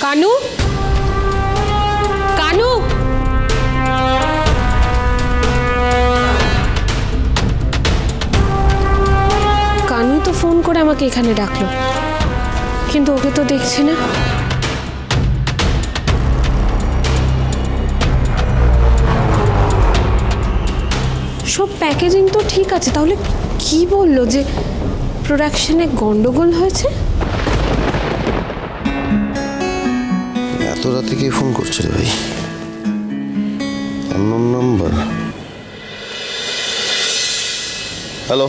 কানু, কানু, কানু তো ফোন করে আমাকে এখানে ডাকলো, কিন্তু ওকে তো দেখছি না। সব প্যাকেজিং তো ঠিক আছে, তাহলে কি বললো যে প্রোডাকশনে গন্ডগোল হয়েছে? এত রাতে কে ফোন করছে রে ভাই? অন্য number. Hello,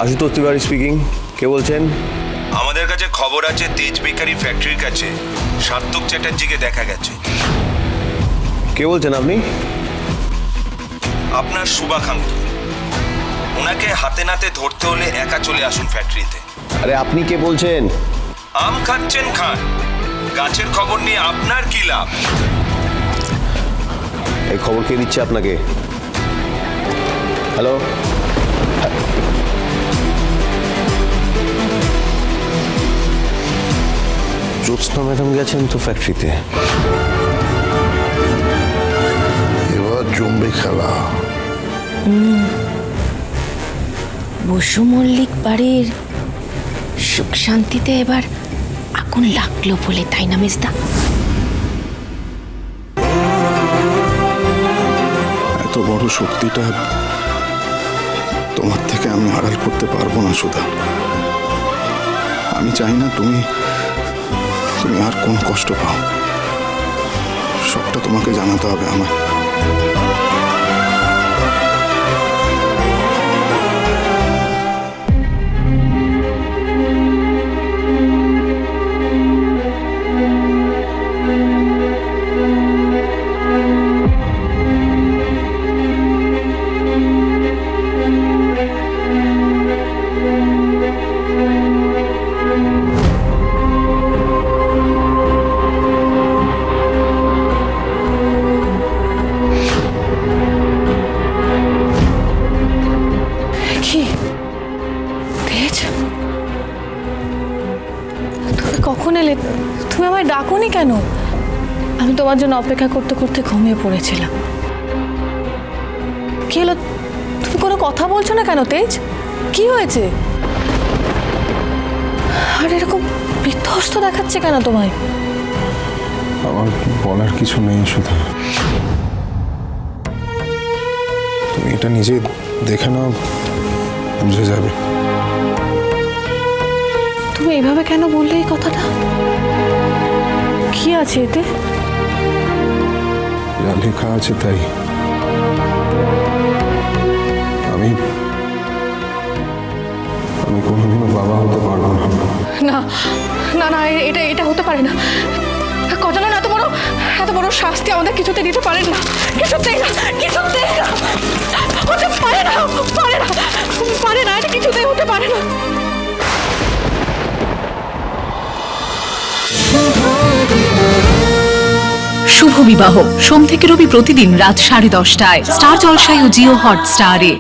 Ashutosh Tiwari speaking. কে বলছেন? আমাদের কাছে খবর আছে তেজ বেকারি ফ্যাক্টরির কাছে সার্থক চ্যাটার্জিকে দেখা গেছে। কে বলছেন আপনি? আপনার শুভাকাঙ্ক্ষী। ওনাকে হাতে নাতে ধরতে হলে একা চলে আসুন ফ্যাক্টরিতে। আরে আপনি কে বলছেন? আম খাচ্ছেন খান, গাছের খবর নিয়ে আপনার কি লাভ? এই খবর কে দিচ্ছে আপনাকে? হ্যালো, জ্যোৎস্না ম্যাডাম গেছেন তো ফ্যাক্টরিতে। এবার জমবে খেলা। বসু মল্লিক বাড়ির সুখ শান্তিতে এবার আগুন লাগলো বলে, তাই না মেজদা? এত বড় শক্তিটা তোমার থেকে আমি আড়াল করতে পারবো না সুধা। আমি চাই না তুমি আর কোন কষ্ট পাও। সবটা তোমাকে জানাতে হবে আমার। কখন এলে? তুমি আমায় ডাকোনি কেন? আমি তোমার জন্য অপেক্ষা করতে করতে ঘুমিয়ে পড়েছিলাম। কি হলো, তুমি কোনো কথা বলছো না কেন তেজ? কি হয়েছে? আর এরকম বিধ্বস্ত দেখাচ্ছে কেন তোমায়? আমার বলার কিছু নেই সুধা। তুমি এটা নিজে দেখে নাও, বুঝে যাবে। তুমি এইভাবে কেন বললে এই কথাটা? কি আছে এতে? যা লেখা আছে তাই। আমি কোনোদিনও বাবা হতে পারবো না। না না না, এটা হতে পারে না। কজনের এত বড় শাস্তি আমাদের কিছুতে দিতে পারেন না। কিছুতেই না, কিছুতেই না, হতে পারে না, পারে না, এটা কিছুতেই হতে পারে না। শুভ বিবাহ সোম থেকে রবি প্রতিদিন রাত 10:30টায় স্টার জলসায় ও জিও হটস্টারে।